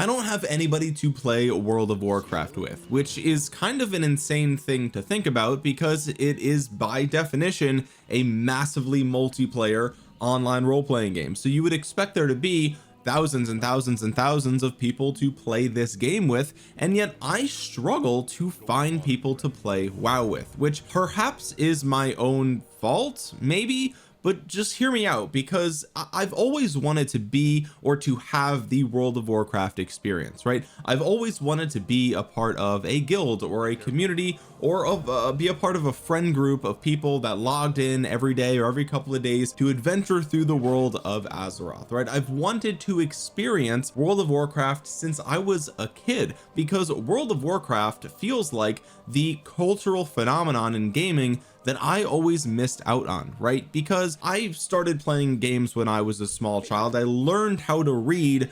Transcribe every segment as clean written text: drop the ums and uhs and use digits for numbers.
I don't have anybody to play World of Warcraft with, which is kind of an insane thing to think about because it is by definition a massively multiplayer online role-playing game. So you would expect there to be thousands and thousands and thousands of people to play this game with, and yet I struggle to find people to play WoW with, which perhaps is my own fault, maybe, but just hear me out, because I've always wanted to be or to have the World of Warcraft experience, right? I've always wanted to be a part of a guild or a community, or of be a part of a friend group of people that logged in every day or every couple of days to adventure through the world of Azeroth, right? I've wanted to experience World of Warcraft since I was a kid, because World of Warcraft feels like the cultural phenomenon in gaming that I always missed out on, right? Because I started playing games when I was a small child. I learned how to read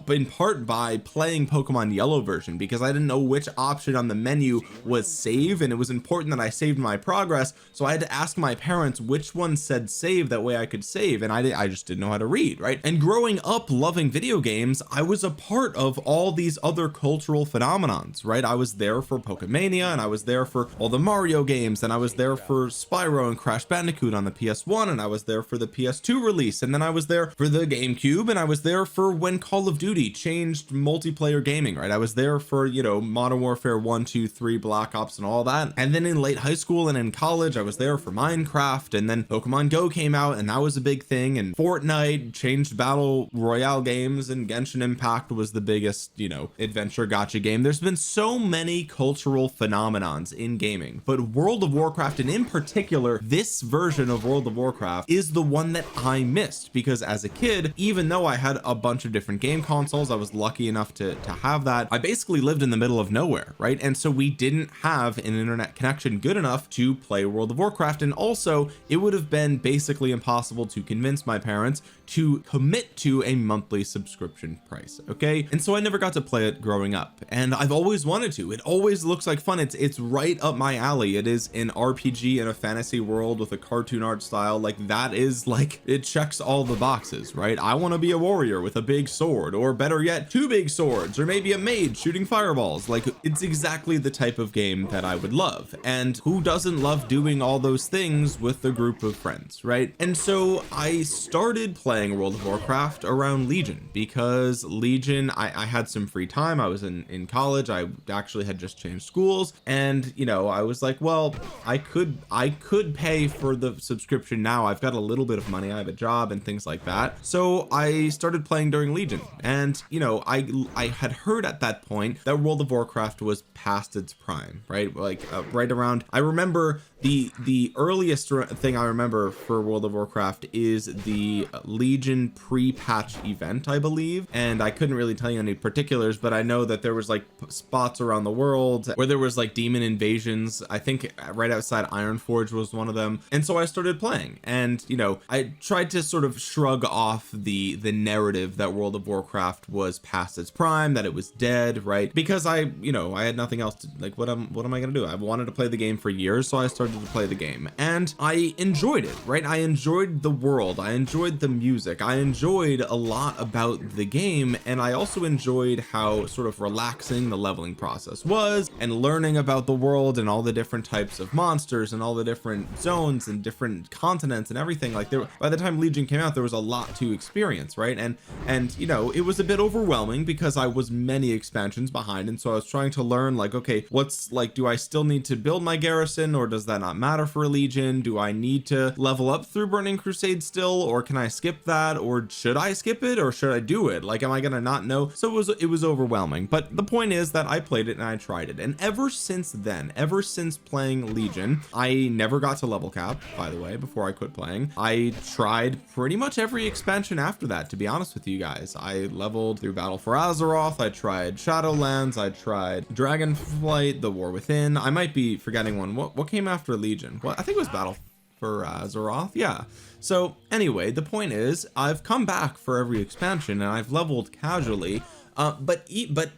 in part by playing Pokemon Yellow version, because I didn't know which option on the menu was save, and it was important that I saved my progress, so I had to ask my parents which one said save, that way I could save, and I just didn't know how to read, right? And growing up loving video games, I was a part of all these other cultural phenomenons, right? I was there for Pokemania, and I was there for all the Mario games, and I was there for Spyro and Crash Bandicoot on the PS1, and I was there for the PS2 release, and then I was there for the GameCube, and I was there for when Call of Duty changed multiplayer gaming, right? I was there for, you know, Modern Warfare 1, 2, 3, Black Ops and all that, and then in late high school and in college I was there for Minecraft, and then Pokemon Go came out and that was a big thing, and Fortnite changed battle royale games, and Genshin Impact was the biggest, you know, adventure gacha game. There's been so many cultural phenomenons in gaming, but World of Warcraft, and in particular this version of World of Warcraft, is the one that I missed, because as a kid, even though I had a bunch of different game consoles, I was lucky enough to have that, I basically lived in the middle of nowhere, right? And so we didn't have an internet connection good enough to play World of Warcraft, and also it would have been basically impossible to convince my parents to commit to a monthly subscription price, okay? And so I never got to play it growing up, and I've always wanted to. It always looks like fun. It's right up my alley. It is an RPG in a fantasy world with a cartoon art style. Like, that is like, it checks all the boxes, right? I want to be a warrior with a big sword, or better yet, two big swords, or maybe a mage shooting fireballs. Like, it's exactly the type of game that I would love, and who doesn't love doing all those things with a group of friends, right? And so I started playing World of Warcraft around Legion, because Legion, I had some free time. I was in college. I actually had just changed schools, and you know, I was like, well, I could pay for the subscription now. I've got a little bit of money, I have a job and things like that. So I started playing during Legion, and you know, I had heard at that point that World of Warcraft was past its prime, right? Like right around, I remember the earliest thing I remember for World of Warcraft is the Legion pre-patch event, I believe, and I couldn't really tell you any particulars, but I know that there was like spots around the world where there was like demon invasions. I think right outside Ironforge was one of them, and so I started playing, and you know, I tried to sort of shrug off the narrative that World of Warcraft was past its prime, that it was dead, right? Because I had nothing else to, like, what am I gonna do? I wanted to play the game for years, so I started to play the game, and I enjoyed it, right? I enjoyed the world, I enjoyed the music, I enjoyed a lot about the game, and I also enjoyed how sort of relaxing the leveling process was, and learning about the world and all the different types of monsters and all the different zones and different continents and everything. Like, there, by the time Legion came out, there was a lot to experience, right? And you know, it was a bit overwhelming because I was many expansions behind, and so I was trying to learn, like, okay, what's, like, do I still need to build my garrison, or does that not matter for a Legion? Do I need to level up through Burning Crusade still, or can I skip that, or should I skip it, or should I do it? Like, am I gonna not know? So it was overwhelming, but the point is that I played it and I tried it, and ever since then, ever since playing Legion, I never got to level cap, by the way, before I quit playing. I tried pretty much every expansion after that, to be honest with you guys. I leveled through Battle for Azeroth, I tried Shadowlands, I tried Dragonflight, The War Within. I might be forgetting one. What came after Legion? Well, I think it was Battle for Azeroth, yeah. So anyway, the point is, I've come back for every expansion and I've leveled casually, but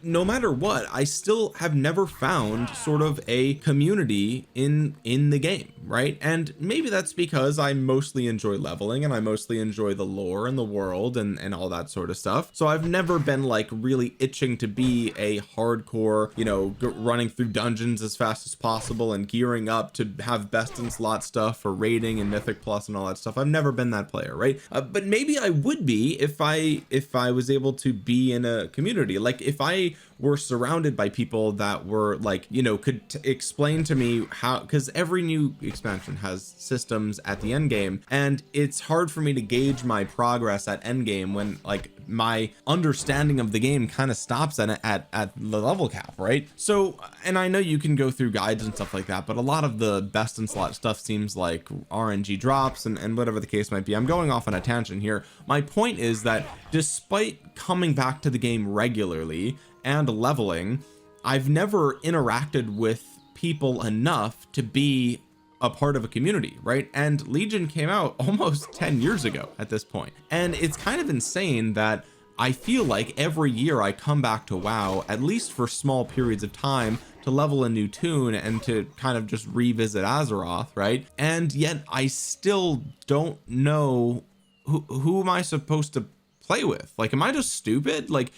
no matter what, I still have never found sort of a community in the game, right? And maybe that's because I mostly enjoy leveling and I mostly enjoy the lore and the world and all that sort of stuff. So I've never been like really itching to be a hardcore, you know, running through dungeons as fast as possible and gearing up to have best in slot stuff for raiding and mythic plus and all that stuff. I've never been that player, right? But maybe I would be if I was able to be in a community. Like if I were surrounded by people that were like, you know, could explain to me how, because every new expansion has systems at the end game, and it's hard for me to gauge my progress at end game when like my understanding of the game kind of stops at the level cap, right? So, and I know you can go through guides and stuff like that, but a lot of the best in slot stuff seems like RNG drops and whatever the case might be. I'm going off on a tangent here. My point is that despite coming back to the game regularly and leveling, I've never interacted with people enough to be a part of a community, right? And Legion came out almost 10 years ago at this point, and it's kind of insane that I feel like every year I come back to WoW, at least for small periods of time, to level a new tune and to kind of just revisit Azeroth, right? And yet I still don't know who am I supposed to play with. Like, am I just stupid? Like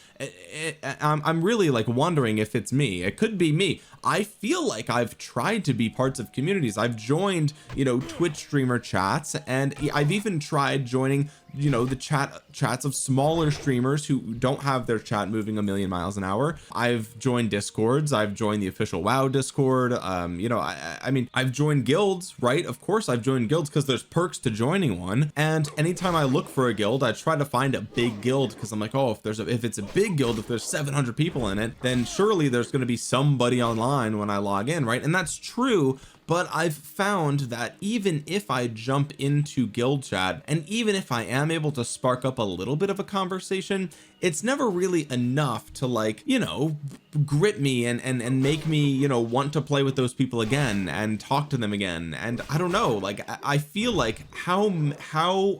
I'm really like wondering if it's me. It could be me. I feel like I've tried to be parts of communities. I've joined, you know, Twitch streamer chats, and I've even tried joining, you know, the chats of smaller streamers who don't have their chat moving a million miles an hour. I've joined discords. I've joined the official WoW discord. You know, I mean, I've joined guilds, right? Of course I've joined guilds because there's perks to joining one. And anytime I look for a guild, I try to find a big guild, because I'm like, oh, if it's a big guild, if there's 700 people in it, then surely there's going to be somebody online when I log in, right? And that's true. But I've found that even if I jump into guild chat, and even if I am able to spark up a little bit of a conversation, it's never really enough to, like, you know, grip me and make me, you know, want to play with those people again and talk to them again. And I don't know, like, I feel like how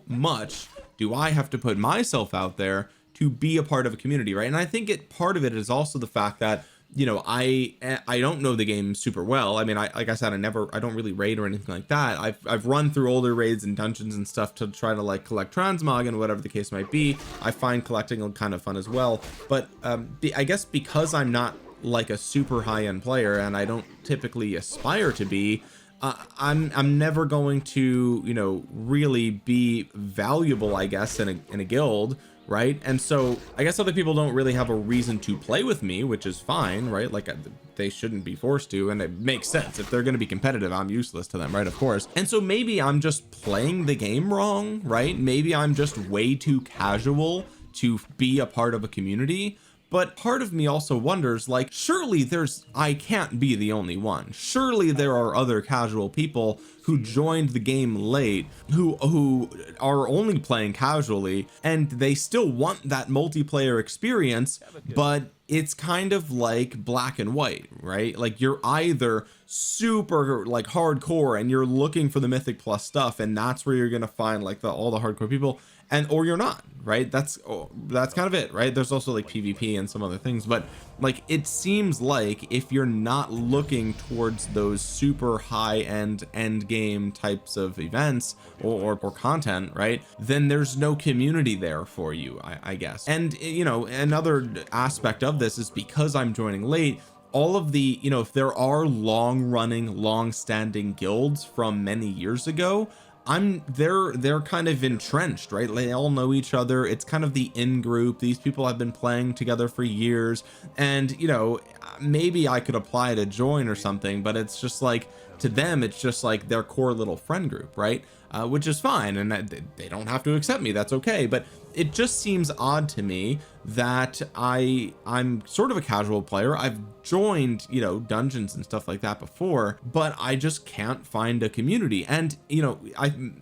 much do I have to put myself out there to be a part of a community, right? And I think part of it is also the fact that, you know, I don't know the game super well. I mean, like I said, I don't really raid or anything like that. I've run through older raids and dungeons and stuff to try to like collect transmog and whatever the case might be. I find collecting kind of fun as well. But I guess because I'm not like a super high-end player, and I don't typically aspire to be, I'm never going to, you know, really be valuable, I guess, in a guild, right? And so I guess other people don't really have a reason to play with me, which is fine, right? Like, they shouldn't be forced to, and it makes sense. If they're going to be competitive, I'm useless to them, right? Of course. And so maybe I'm just playing the game wrong, right? Maybe I'm just way too casual to be a part of a community. But part of me also wonders, like, surely I can't be the only one. Surely there are other casual people who joined the game late, who are only playing casually, and they still want that multiplayer experience, but it's kind of like black and white, right? Like, you're either super like hardcore and you're looking for the mythic plus stuff, and that's where you're gonna find like all the hardcore people, or you're not, right? That's kind of it, right? There's also like PvP and some other things, but like, it seems like if you're not looking towards those super high end game types of events or content, right, then there's no community there for you, I guess. And, you know, another aspect of this is because I'm joining late, all of the, you know, if there are long standing guilds from many years ago, they're kind of entrenched, right? They all know each other. It's kind of the in group. These people have been playing together for years, and, you know, maybe I could apply to join or something, but it's just like, to them, it's just like their core little friend group, right? Which is fine, and they don't have to accept me. That's okay. But it just seems odd to me that I'm sort of a casual player. I've joined, you know, dungeons and stuff like that before, but I just can't find a community. And, you know,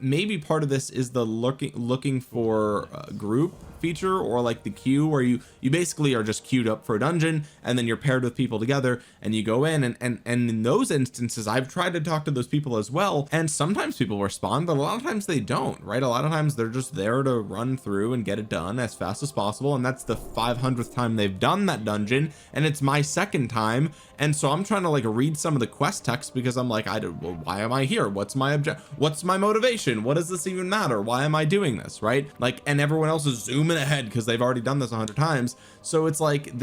maybe part of this is the looking for a group feature, or like the queue, where you basically are just queued up for a dungeon, and then you're paired with people together and you go in, and in those instances I've tried to talk to those people as well, and sometimes people respond, but a lot of times they don't, right? A lot of times they're just there to run through and get it done as fast as possible, and that's the 500th time they've done that dungeon, and it's my second time. And so I'm trying to like read some of the quest text because I'm like, well, why am I here? What's my what's my motivation? What does this even matter? Why am I doing this, right? Like, and everyone else is zooming ahead because they've already done this 100 times. So it's like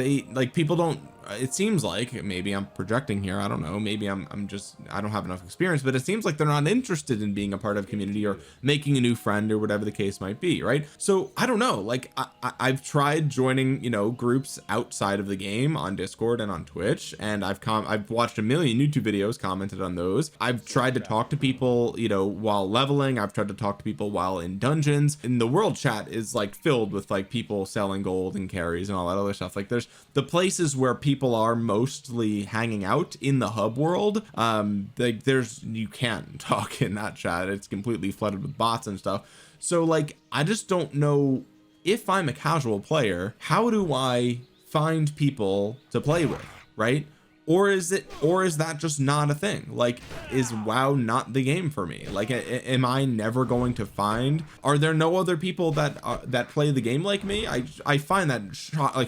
people don't, it seems like, maybe I'm projecting here, I don't know, maybe I'm just, I don't have enough experience, but it seems like they're not interested in being a part of a community or making a new friend or whatever the case might be, right? So I don't know, like I've tried joining, you know, groups outside of the game on Discord and on Twitch, and I've watched a million YouTube videos, commented on those. I've tried to talk to people, you know, while leveling. I've tried to talk to people while in dungeons, and the world chat is like filled with like people selling gold and carries and all that other stuff. Like, there's the places where people are mostly hanging out in the hub world. Like, you can't talk in that chat, it's completely flooded with bots and stuff. So like, I just don't know, if I'm a casual player, how do I find people to play with, right? Or is that just not a thing? Like, is WoW not the game for me? Like, am I never going to find, are there no other people that play the game like me? I find that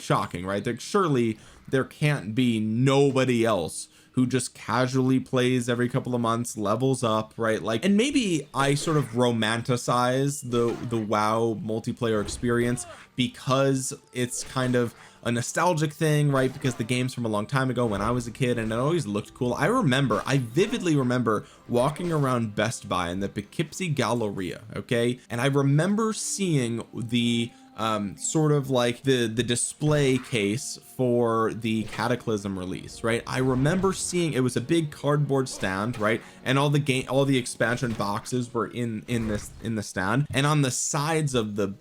shocking, right? Like, surely there can't be nobody else who just casually plays every couple of months, levels up, right? Like, and maybe I sort of romanticize the WoW multiplayer experience because it's kind of a nostalgic thing, right? Because the game's from a long time ago when I was a kid, and it always looked cool. I vividly remember walking around Best Buy in the Poughkeepsie Galleria, okay? And I remember seeing the sort of like the display case for the Cataclysm release, right? I remember seeing, it was a big cardboard stand, right? And all the expansion boxes were in the stand, and on the sides of the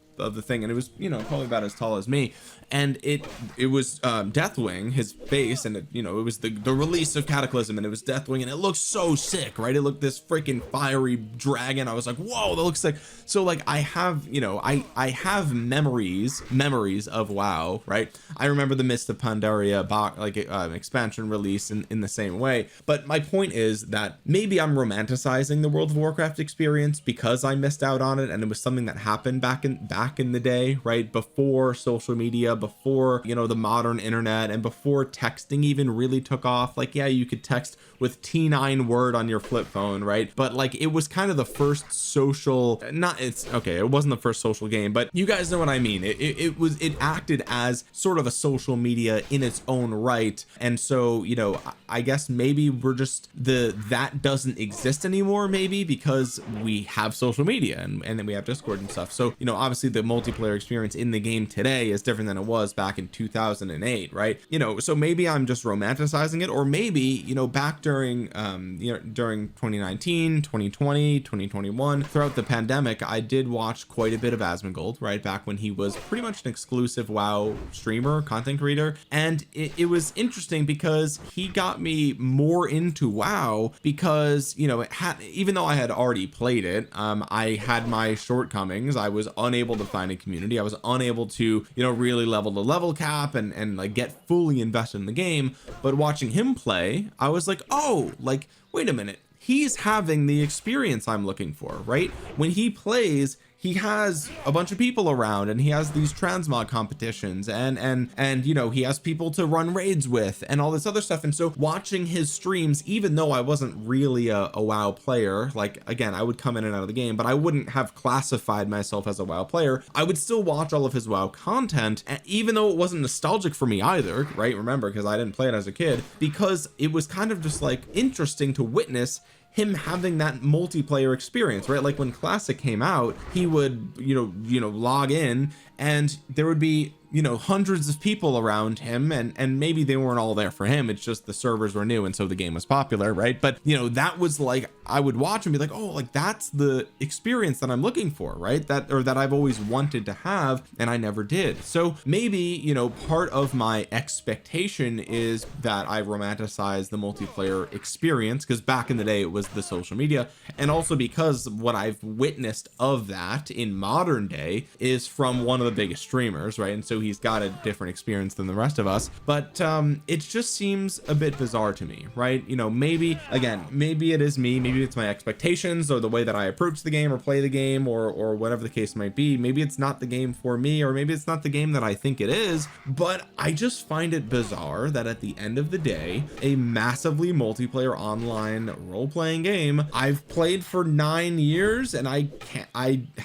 thing, and it was, you know, probably about as tall as me, and it was Deathwing, his face, and it, you know, it was the release of Cataclysm, and it was Deathwing, and it looked so sick, right? It looked this freaking fiery dragon. I was like, whoa, that looks sick. So like, I have, you know, I have memories of WoW, right? I remember the Mist of Pandaria expansion release in the same way. But my point is that maybe I'm romanticizing the World of Warcraft experience because I missed out on it, and it was something that happened back in the day, right? Before social media, before, you know, the modern internet, and before texting even really took off. Like, yeah, you could text with T9 word on your flip phone, right? But like, it was kind of the first social, it wasn't the first social game, but you guys know what I mean. It acted as sort of a social media in its own right. And so, you know, I guess maybe we're just that doesn't exist anymore, maybe because we have social media and then we have Discord and stuff. So, you know, obviously the multiplayer experience in the game today is different than it was back in 2008, right? You know, so maybe I'm just romanticizing it, or maybe, you know, back during during 2019, 2020, 2021, throughout the pandemic, I did watch quite a bit of Asmongold, right? Back when he was pretty much an exclusive WoW streamer, content creator. And it was interesting because he got me more into WoW because, you know, even though I had already played it, I had my shortcomings. I was unable to find a community. I was unable to, you know, really level the level cap and like get fully invested in the game. But watching him play, I was like, oh, like, wait a minute, he's having the experience I'm looking for, right? When he plays, he has a bunch of people around, and he has these transmog competitions, and you know, he has people to run raids with and all this other stuff. And so watching his streams, even though I wasn't really a WoW player, like, again, I would come in and out of the game, but I wouldn't have classified myself as a WoW player, I would still watch all of his WoW content, even though it wasn't nostalgic for me either, right? Remember, because I didn't play it as a kid, because it was kind of just like interesting to witness him having that multiplayer experience, right? Like when Classic came out, he would, you know, log in, and there would be, you know, hundreds of people around him, and maybe they weren't all there for him. It's just the servers were new, and so the game was popular, right? But, you know, that was like, I would watch and be like, oh, like, that's the experience that I'm looking for, right? That I've always wanted to have, and I never did. So maybe, you know, part of my expectation is that I romanticize the multiplayer experience, because back in the day it was the social media, and also because what I've witnessed of that in modern day is from one of the biggest streamers, right? And so so he's got a different experience than the rest of us. But it just seems a bit bizarre to me, right? You know, maybe again, maybe it is me, maybe it's my expectations or the way that I approach the game or play the game, or whatever the case might be. Maybe it's not the game for me, or maybe it's not the game that I think it is, but I just find it bizarre that at the end of the day, a massively multiplayer online role-playing game I've played for 9 years, and I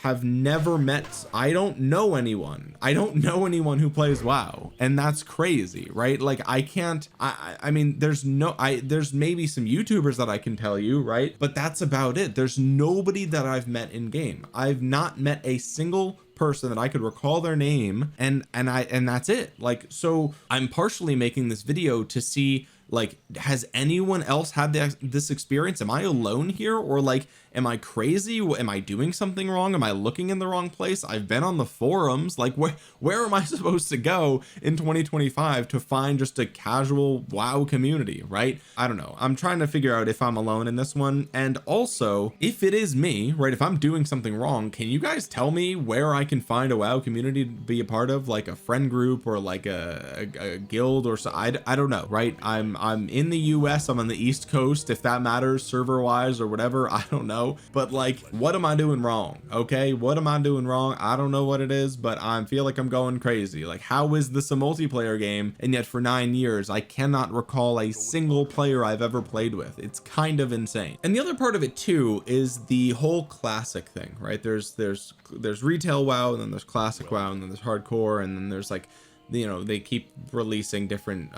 have never met, I don't know anyone who plays WoW, and that's crazy, right? Like I mean, there's maybe some YouTubers that I can tell you, right? But that's about it. There's nobody that I've met in game. I've not met a single person that I could recall their name, and that's it. Like, so I'm partially making this video to see, like, has anyone else had this experience? Am I alone here, or like, am I crazy? Am I doing something wrong? Am I looking in the wrong place? I've been on the forums. Like, where am I supposed to go in 2025 to find just a casual WoW community, right? I don't know. I'm trying to figure out if I'm alone in this one, and also if it is me, right? If I'm doing something wrong, can you guys tell me where I can find a WoW community to be a part of, like a friend group or like a guild or so? I don't know, right? I'm in the US, I'm on the East Coast, if that matters, server wise or whatever. I don't know, but like, what am I doing wrong? Okay, what am I doing wrong? I don't know what it is, but I feel like I'm going crazy. Like, how is this a multiplayer game, and yet for 9 years I cannot recall a single player I've ever played with? It's kind of insane. And the other part of it too is the whole classic thing, right? There's retail WoW, and then there's classic WoW, and then there's hardcore, and then there's like, you know, they keep releasing different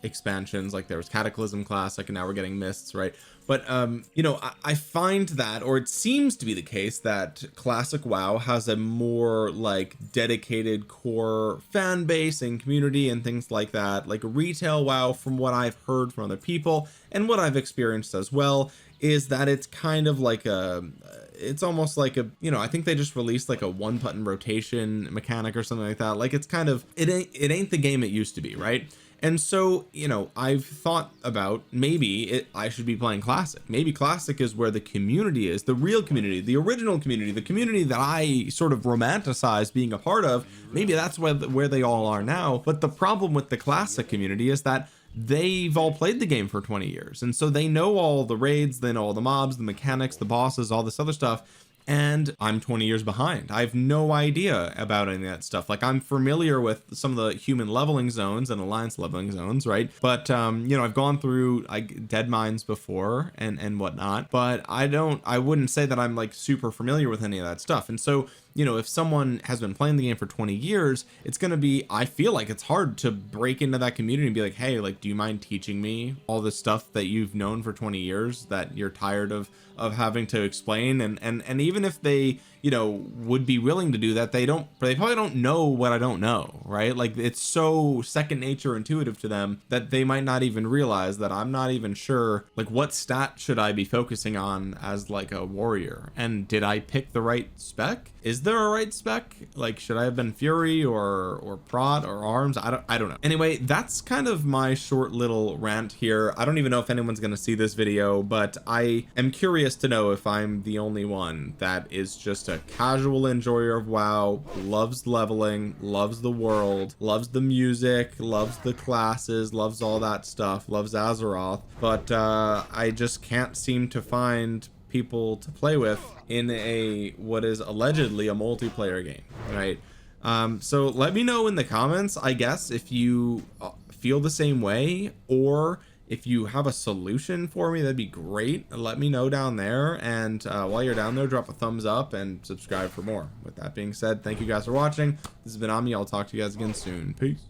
expansions. Like there was Cataclysm Classic, and now we're getting Mists, right? But you know, I find that, or it seems to be the case, that classic WoW has a more like dedicated core fan base and community and things like that. Like retail WoW, from what I've heard from other people and what I've experienced as well, is that it's kind of like it's almost like a, you know, I think they just released like a 1-button rotation mechanic or something like that. Like it's kind of, it ain't the game it used to be, right? And so, you know, I've thought about maybe I should be playing classic. Maybe classic is where the community is, the real community, the original community, the community that I sort of romanticize being a part of. Maybe that's where they all are now. But the problem with the classic community is that they've all played the game for 20 years. And so they know all the raids, they know all the mobs, the mechanics, the bosses, all this other stuff. And I'm 20 years behind. I have no idea about any of that stuff. Like, I'm familiar with some of the human leveling zones and alliance leveling zones, right? But you know, I've gone through like dead mines before and whatnot, but I wouldn't say that I'm like super familiar with any of that stuff. And so, you know, if someone has been playing the game for 20 years, it's going to be, I feel like it's hard to break into that community and be like, hey, like, do you mind teaching me all this stuff that you've known for 20 years that you're tired of having to explain? And even if they, you know, would be willing to do that, they probably don't know what I don't know, right? Like, it's so second nature intuitive to them that they might not even realize that I'm not even sure, like, what stat should I be focusing on as like a warrior, and did I pick the right spec? Is there a right spec? Like, should I have been Fury or Prot or Arms? I don't know. Anyway, that's kind of my short little rant here. I don't even know if anyone's gonna see this video, but I am curious to know if I'm the only one that is just a casual enjoyer of WoW, loves leveling, loves the world, loves the music, loves the classes, loves all that stuff, loves Azeroth, but I just can't seem to find people to play with in what is allegedly a multiplayer game, right? So let me know in the comments, I guess, if you feel the same way, or if you have a solution for me. That'd be great. Let me know down there, and while you're down there, drop a thumbs up and subscribe for more. With that being said, thank you guys for watching. This has been Omni. I'll talk to you guys again soon. Peace.